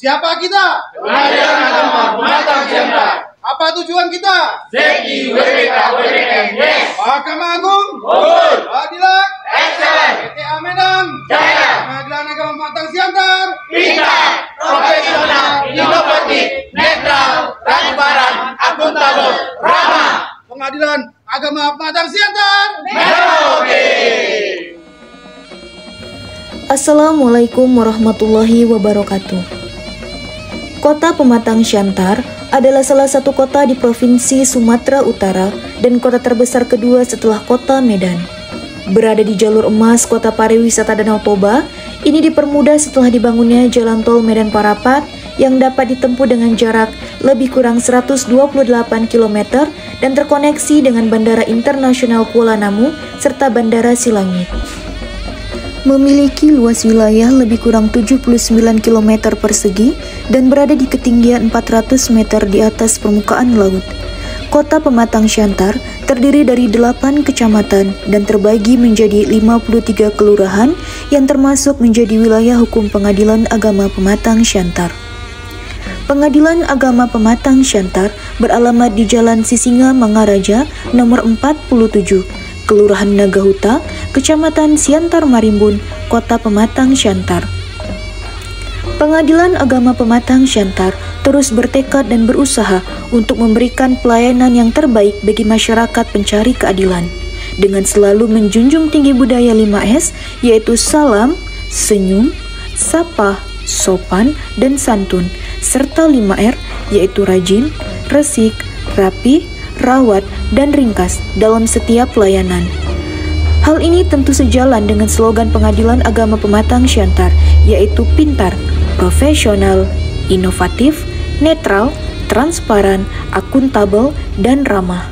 Siapa kita? Pengadilan Agama Pematang Siantar. Apa tujuan kita? Zeki WPK WPN Yes. Mahkamah Agung. Good. Pengadilan. Excellent. PTA Medan. Jaya. Pengadilan Agama Pematang Siantar. Pintar, profesional, inovatif, netral, transparan, akuntabel, ramah. Pengadilan Agama Pematang Siantar. Merauke. Assalamualaikum warahmatullahi wabarakatuh. Kota Pematang Siantar adalah salah satu kota di Provinsi Sumatera Utara dan kota terbesar kedua setelah kota Medan. Berada di jalur emas kota pariwisata Danau Toba, ini dipermudah setelah dibangunnya jalan tol Medan Parapat yang dapat ditempuh dengan jarak lebih kurang 128 km dan terkoneksi dengan Bandara Internasional Kuala Namu serta Bandara Silangit. Memiliki luas wilayah lebih kurang 79 km persegi dan berada di ketinggian 400 meter di atas permukaan laut. Kota Pematang Siantar terdiri dari 8 kecamatan dan terbagi menjadi 53 kelurahan yang termasuk menjadi wilayah hukum Pengadilan Agama Pematang Siantar. Pengadilan Agama Pematang Siantar beralamat di Jalan Sisinga Mangaraja nomor 47, Kelurahan Nagahuta, Kecamatan Siantar Marimbun, Kota Pematang Siantar. Pengadilan Agama Pematang Siantar terus bertekad dan berusaha untuk memberikan pelayanan yang terbaik bagi masyarakat pencari keadilan, dengan selalu menjunjung tinggi budaya 5S, yaitu salam, senyum, sapa, sopan, dan santun, serta 5R, yaitu rajin, resik, rapi, rawat, dan ringkas dalam setiap pelayanan. Hal ini tentu sejalan dengan slogan Pengadilan Agama Pematang Siantar, yaitu pintar, profesional, inovatif, netral, transparan, akuntabel, dan ramah.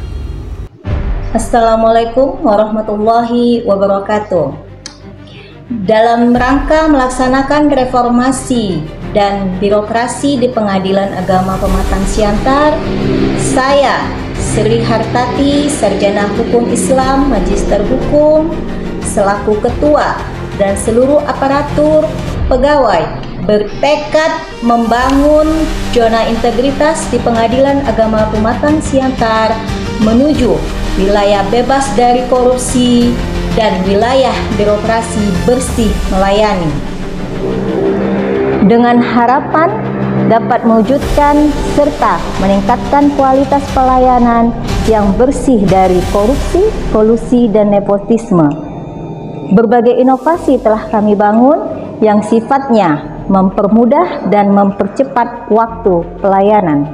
Assalamualaikum warahmatullahi wabarakatuh. Dalam rangka melaksanakan reformasi dan birokrasi di Pengadilan Agama Pematang Siantar, saya Sri Hartati, Sarjana Hukum Islam, Magister Hukum, selaku Ketua dan seluruh aparatur pegawai bertekad membangun zona integritas di Pengadilan Agama Pematang Siantar menuju wilayah bebas dari korupsi dan wilayah birokrasi bersih melayani. Dengan harapan dapat mewujudkan serta meningkatkan kualitas pelayanan yang bersih dari korupsi, kolusi, dan nepotisme. Berbagai inovasi telah kami bangun yang sifatnya mempermudah dan mempercepat waktu pelayanan.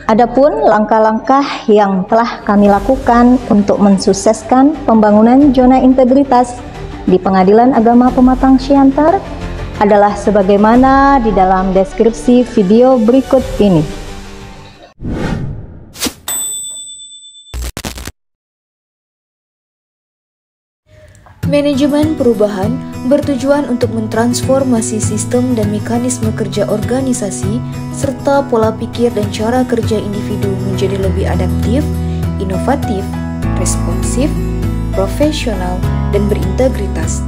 Adapun langkah-langkah yang telah kami lakukan untuk mensukseskan pembangunan zona integritas di Pengadilan Agama Pematang Siantar adalah sebagaimana di dalam deskripsi video berikut ini. Manajemen perubahan bertujuan untuk mentransformasi sistem dan mekanisme kerja organisasi serta pola pikir dan cara kerja individu menjadi lebih adaptif, inovatif, responsif, profesional, dan berintegritas.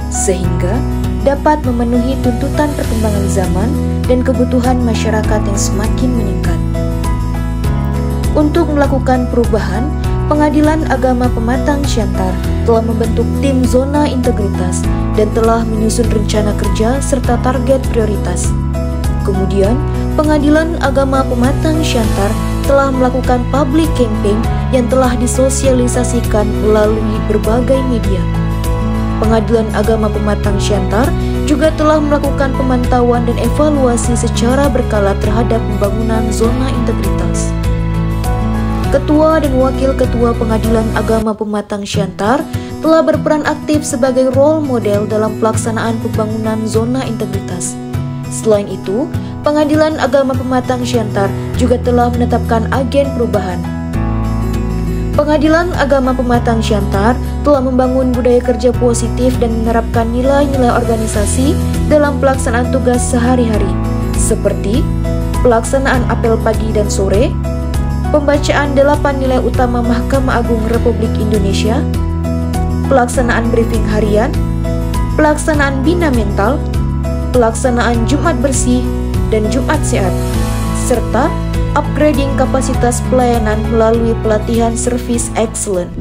sehingga dapat memenuhi tuntutan perkembangan zaman dan kebutuhan masyarakat yang semakin meningkat. Untuk melakukan perubahan, Pengadilan Agama Pematang Siantar telah membentuk tim zona integritas dan telah menyusun rencana kerja serta target prioritas. Kemudian, Pengadilan Agama Pematang Siantar telah melakukan public campaign yang telah disosialisasikan melalui berbagai media. Pengadilan Agama Pematang Siantar juga telah melakukan pemantauan dan evaluasi secara berkala terhadap pembangunan zona integritas. Ketua dan Wakil Ketua Pengadilan Agama Pematang Siantar telah berperan aktif sebagai role model dalam pelaksanaan pembangunan zona integritas. Selain itu, Pengadilan Agama Pematang Siantar juga telah menetapkan agen perubahan. Pengadilan Agama Pematang Siantar telah membangun budaya kerja positif dan menerapkan nilai-nilai organisasi dalam pelaksanaan tugas sehari-hari, seperti pelaksanaan apel pagi dan sore, pembacaan 8 nilai utama Mahkamah Agung Republik Indonesia, pelaksanaan briefing harian, pelaksanaan bina mental, pelaksanaan Jumat bersih dan Jumat sehat, serta upgrading kapasitas pelayanan melalui pelatihan service excellent.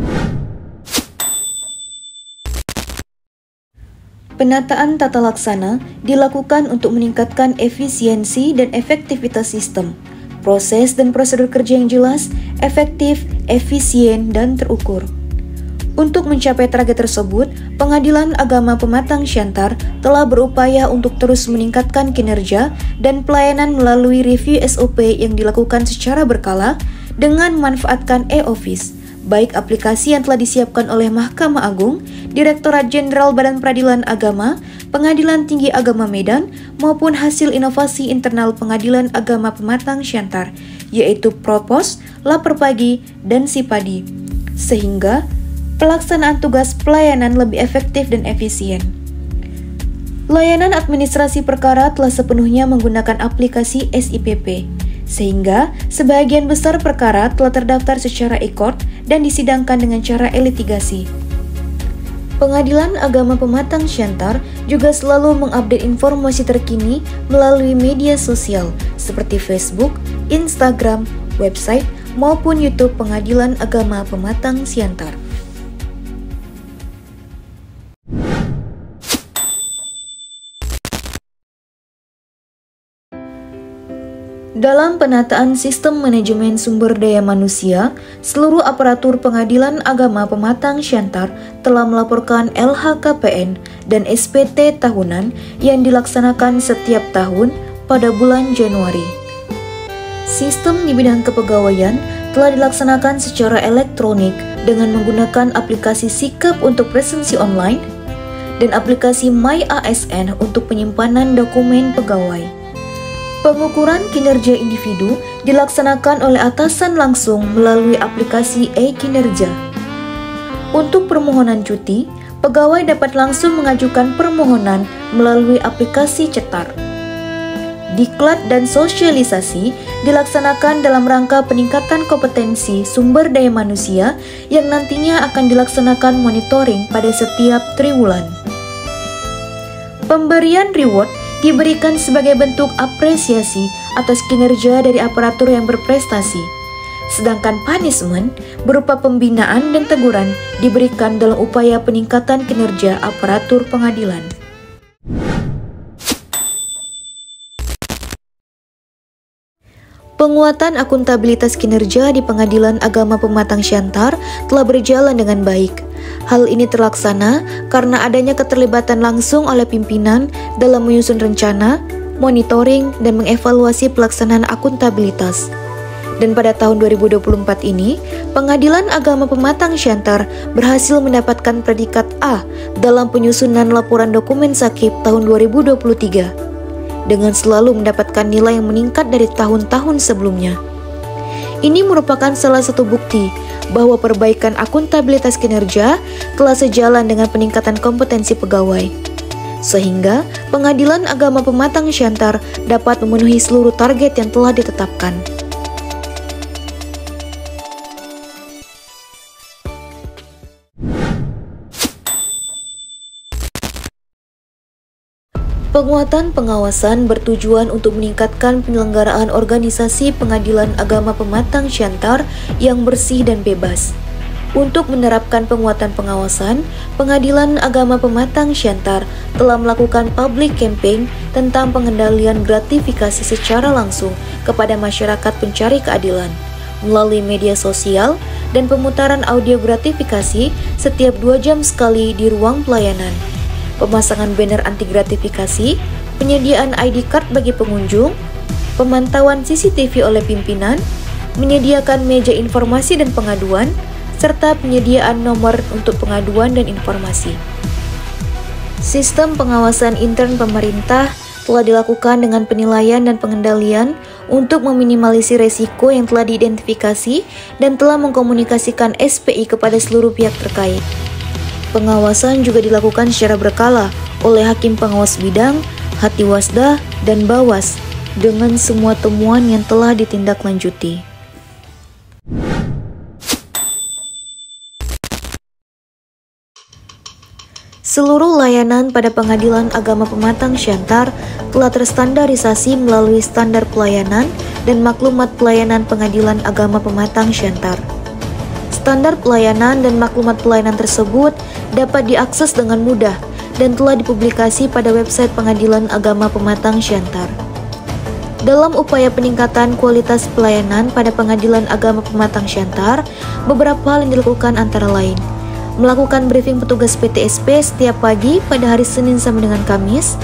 Penataan tata laksana dilakukan untuk meningkatkan efisiensi dan efektivitas sistem, proses dan prosedur kerja yang jelas, efektif, efisien, dan terukur. Untuk mencapai target tersebut, Pengadilan Agama Pematang Siantar telah berupaya untuk terus meningkatkan kinerja dan pelayanan melalui review SOP yang dilakukan secara berkala dengan memanfaatkan e-office, baik aplikasi yang telah disiapkan oleh Mahkamah Agung, Direktorat Jenderal Badan Peradilan Agama, Pengadilan Tinggi Agama Medan, maupun hasil inovasi internal Pengadilan Agama Pematang Siantar, yaitu Propos, Laperpagi, dan Sipadi, sehingga pelaksanaan tugas pelayanan lebih efektif dan efisien. Layanan administrasi perkara telah sepenuhnya menggunakan aplikasi SIPP, sehingga sebagian besar perkara telah terdaftar secara e-court dan disidangkan dengan cara e-litigasi. Pengadilan Agama Pematang Siantar juga selalu mengupdate informasi terkini melalui media sosial seperti Facebook, Instagram, website, maupun YouTube Pengadilan Agama Pematang Siantar. Dalam penataan sistem manajemen sumber daya manusia, seluruh aparatur Pengadilan Agama Pematang Siantar telah melaporkan LHKPN dan SPT tahunan yang dilaksanakan setiap tahun pada bulan Januari. Sistem di bidang kepegawaian telah dilaksanakan secara elektronik dengan menggunakan aplikasi Sikap untuk presensi online dan aplikasi MyASN untuk penyimpanan dokumen pegawai. Pengukuran kinerja individu dilaksanakan oleh atasan langsung melalui aplikasi e-kinerja. Untuk permohonan cuti, pegawai dapat langsung mengajukan permohonan melalui aplikasi Cetar. Diklat dan sosialisasi dilaksanakan dalam rangka peningkatan kompetensi sumber daya manusia yang nantinya akan dilaksanakan monitoring pada setiap triwulan. Pemberian reward diberikan sebagai bentuk apresiasi atas kinerja dari aparatur yang berprestasi, sedangkan punishment berupa pembinaan dan teguran diberikan dalam upaya peningkatan kinerja aparatur pengadilan. Penguatan akuntabilitas kinerja di Pengadilan Agama Pematang Siantar telah berjalan dengan baik. Hal ini terlaksana karena adanya keterlibatan langsung oleh pimpinan dalam menyusun rencana, monitoring, dan mengevaluasi pelaksanaan akuntabilitas. Dan pada tahun 2024 ini, Pengadilan Agama Pematang Siantar berhasil mendapatkan predikat A dalam penyusunan laporan dokumen sakit tahun 2023. Dengan selalu mendapatkan nilai yang meningkat dari tahun-tahun sebelumnya. Ini merupakan salah satu bukti bahwa perbaikan akuntabilitas kinerja telah sejalan dengan peningkatan kompetensi pegawai. Sehingga Pengadilan Agama Pematang Siantar dapat memenuhi seluruh target yang telah ditetapkan. Penguatan pengawasan bertujuan untuk meningkatkan penyelenggaraan organisasi pengadilan agama Pematang Siantar yang bersih dan bebas. Untuk menerapkan penguatan pengawasan, Pengadilan Agama Pematang Siantar telah melakukan public campaign tentang pengendalian gratifikasi secara langsung kepada masyarakat pencari keadilan melalui media sosial dan pemutaran audio gratifikasi setiap 2 jam sekali di ruang pelayanan. Pemasangan banner anti gratifikasi, penyediaan ID card bagi pengunjung, pemantauan CCTV oleh pimpinan, menyediakan meja informasi dan pengaduan, serta penyediaan nomor untuk pengaduan dan informasi. Sistem pengawasan intern pemerintah telah dilakukan dengan penilaian dan pengendalian untuk meminimalisir resiko yang telah diidentifikasi dan telah mengkomunikasikan SPI kepada seluruh pihak terkait. Pengawasan juga dilakukan secara berkala oleh Hakim Pengawas Bidang, Hatiwasda, dan Bawas dengan semua temuan yang telah ditindaklanjuti. Seluruh layanan pada Pengadilan Agama Pematang Siantar telah terstandarisasi melalui standar pelayanan dan maklumat pelayanan Pengadilan Agama Pematang Siantar. Standar pelayanan dan maklumat pelayanan tersebut dapat diakses dengan mudah dan telah dipublikasi pada website Pengadilan Agama Pematang Siantar. Dalam upaya peningkatan kualitas pelayanan pada Pengadilan Agama Pematang Siantar, beberapa hal yang dilakukan antara lain: melakukan briefing petugas PTSP setiap pagi pada hari Senin sampai dengan Kamis.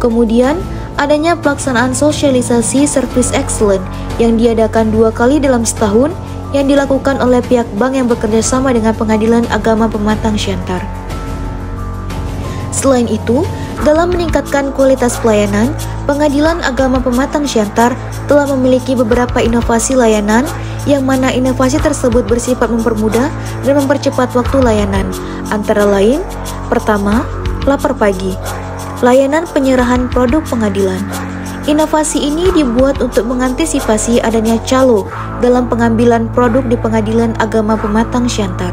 Kemudian, adanya pelaksanaan sosialisasi Service Excellent yang diadakan 2 kali dalam setahun yang dilakukan oleh pihak bank yang bekerja sama dengan Pengadilan Agama Pematang Siantar. Selain itu, dalam meningkatkan kualitas pelayanan, Pengadilan Agama Pematang Siantar telah memiliki beberapa inovasi layanan yang mana inovasi tersebut bersifat mempermudah dan mempercepat waktu layanan. Antara lain, pertama, lapor pagi, layanan penyerahan produk pengadilan. Inovasi ini dibuat untuk mengantisipasi adanya calo dalam pengambilan produk di Pengadilan Agama Pematang Siantar.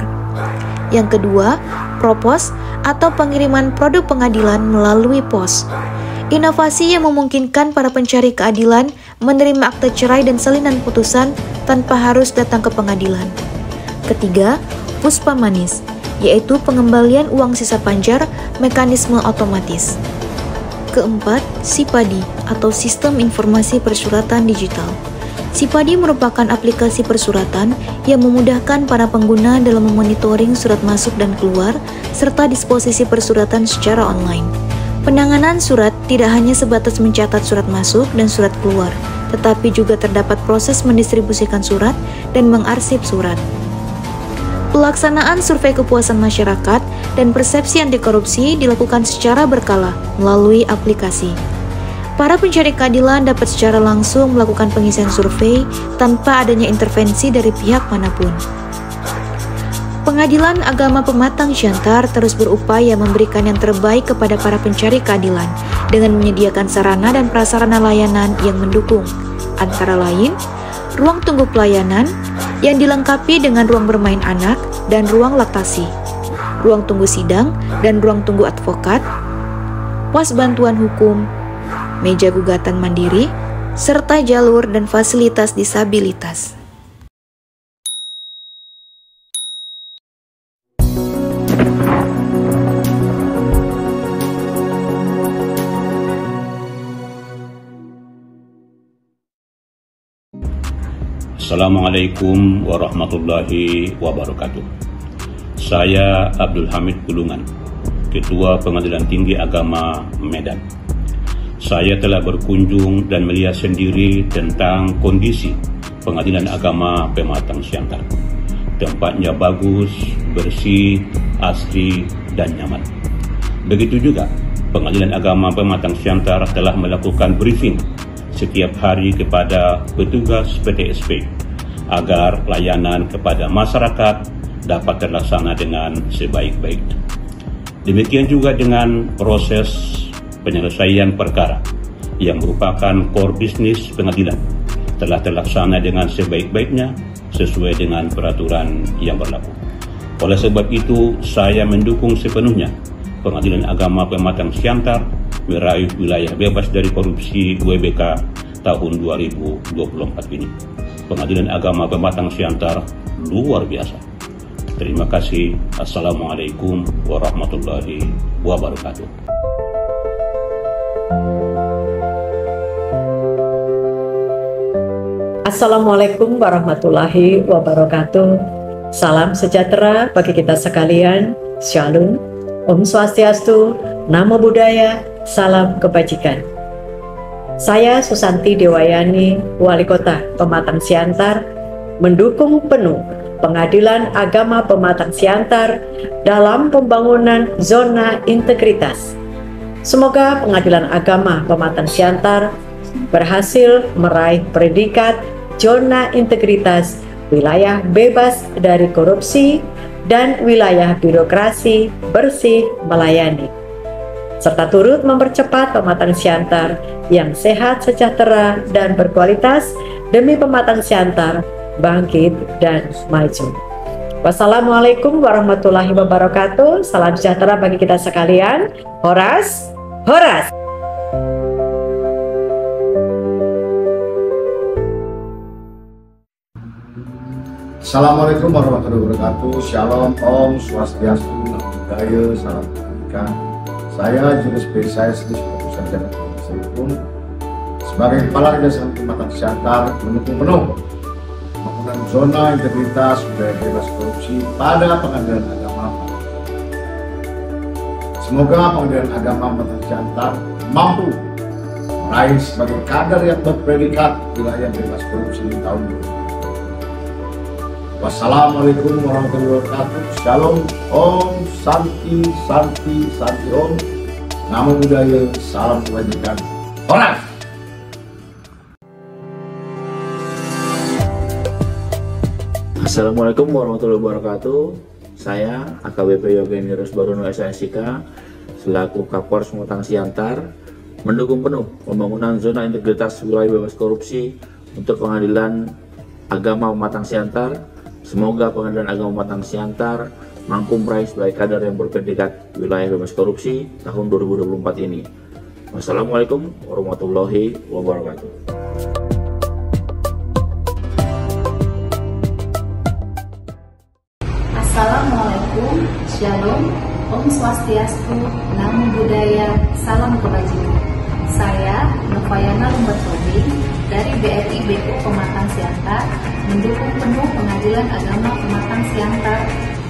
Yang kedua, propos atau pengiriman produk pengadilan melalui pos. Inovasi yang memungkinkan para pencari keadilan menerima akte cerai dan salinan putusan tanpa harus datang ke pengadilan. Ketiga, Puspa Manis, yaitu pengembalian uang sisa panjar mekanisme otomatis. Keempat, Sipadi atau Sistem Informasi Persuratan Digital. Sipadi merupakan aplikasi persuratan yang memudahkan para pengguna dalam memonitoring surat masuk dan keluar serta disposisi persuratan secara online. Penanganan surat tidak hanya sebatas mencatat surat masuk dan surat keluar, tetapi juga terdapat proses mendistribusikan surat dan mengarsip surat. Pelaksanaan survei kepuasan masyarakat dan persepsi anti korupsi dilakukan secara berkala melalui aplikasi. Para pencari keadilan dapat secara langsung melakukan pengisian survei tanpa adanya intervensi dari pihak manapun. Pengadilan Agama Pematang Siantar terus berupaya memberikan yang terbaik kepada para pencari keadilan dengan menyediakan sarana dan prasarana layanan yang mendukung, antara lain ruang tunggu pelayanan yang dilengkapi dengan ruang bermain anak dan ruang laktasi, ruang tunggu sidang dan ruang tunggu advokat, pos bantuan hukum, meja gugatan mandiri, serta jalur dan fasilitas disabilitas. Assalamualaikum warahmatullahi wabarakatuh. Saya Abdul Hamid Gulungan, Ketua Pengadilan Tinggi Agama Medan. Saya telah berkunjung dan melihat sendiri tentang kondisi Pengadilan Agama Pematang Siantar. Tempatnya bagus, bersih, asri, dan nyaman. Begitu juga Pengadilan Agama Pematang Siantar telah melakukan briefing setiap hari kepada petugas PTSP agar layanan kepada masyarakat dapat terlaksana dengan sebaik-baiknya. Demikian juga dengan proses penyelesaian perkara yang merupakan core bisnis pengadilan telah terlaksana dengan sebaik-baiknya sesuai dengan peraturan yang berlaku. Oleh sebab itu, saya mendukung sepenuhnya Pengadilan Agama Pematang Siantar meraih wilayah bebas dari korupsi WBK tahun 2024 ini. Pengadilan Agama Pematang Siantar luar biasa. Terima kasih. Assalamualaikum warahmatullahi wabarakatuh. Assalamualaikum warahmatullahi wabarakatuh. Salam sejahtera bagi kita sekalian. Shalom, Om Swastiastu, Namo Buddhaya, salam kebajikan. Saya Susanti Dewayani, Wali Kota Pematang Siantar, mendukung penuh Pengadilan Agama Pematang Siantar dalam pembangunan zona integritas. Semoga Pengadilan Agama Pematang Siantar berhasil meraih predikat zona integritas, wilayah bebas dari korupsi, dan wilayah birokrasi bersih melayani, serta turut mempercepat Pematang Siantar yang sehat, sejahtera, dan berkualitas demi Pematang Siantar bangkit dan maju. Wassalamualaikum warahmatullahi wabarakatuh. Salam sejahtera bagi kita sekalian. Horas, horas. Assalamualaikum warahmatullahi wabarakatuh. Shalom, Om Swastiastu, Namo Buddhaya, salam kebajikan. Saya Juru Spesialis Disiplinasi Sarjana Profesi Hukum sebagai Kepala Kejaksaan Pematang Siantar mendukung penuh pembangunan zona integritas wilayah bebas korupsi pada Pengadilan Agama. Semoga Pengadilan Agama Pematang Siantar mampu meraih sebagai kader yang berpredikat wilayah bebas korupsi di tahun 2020. Wassalamualaikum warahmatullahi wabarakatuh. Shalom, Om, Santi, Santi, Santi Om. Namo Buddhaya, salam kebajikan. Horas. Assalamualaikum warahmatullahi wabarakatuh. Saya AKBP Yogeni Rusbarono SIK selaku Kapolres Pematang Siantar mendukung penuh pembangunan zona integritas wilayah bebas korupsi untuk Pengadilan Agama Pematang Siantar. Semoga Pengadilan Agama Pematang Siantar mampu meraih sebagai kader yang berpredikat wilayah bebas korupsi tahun 2024 ini. Wassalamualaikum warahmatullahi wabarakatuh. Assalamualaikum, Shalom, Om Swastiastu, Namo Buddhaya, salam kebajikan. Saya Novayana Lumbertobi dari BRI BU Pematang Siantar mendukung penuh Pengadilan Agama Pematang Siantar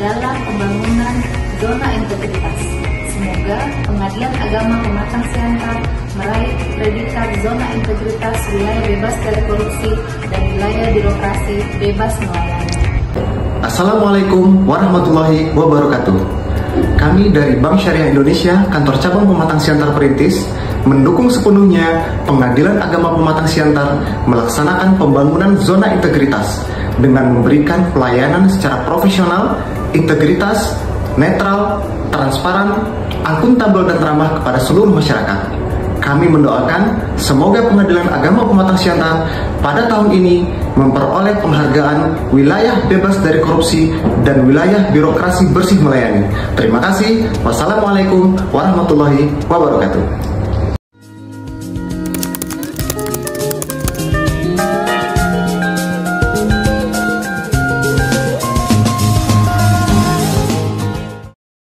dalam pembangunan zona integritas. Semoga Pengadilan Agama Pematang Siantar meraih predikat zona integritas wilayah bebas dari korupsi dan wilayah birokrasi bebas melayani. Assalamualaikum warahmatullahi wabarakatuh. Kami dari Bank Syariah Indonesia, Kantor Cabang Pematang Siantar Perintis, mendukung sepenuhnya Pengadilan Agama Pematang Siantar melaksanakan pembangunan zona integritas dengan memberikan pelayanan secara profesional, integritas, netral, transparan, akuntabel, dan ramah kepada seluruh masyarakat. Kami mendoakan semoga Pengadilan Agama Pematang Siantar pada tahun ini memperoleh penghargaan wilayah bebas dari korupsi dan wilayah birokrasi bersih melayani. Terima kasih. Wassalamualaikum warahmatullahi wabarakatuh.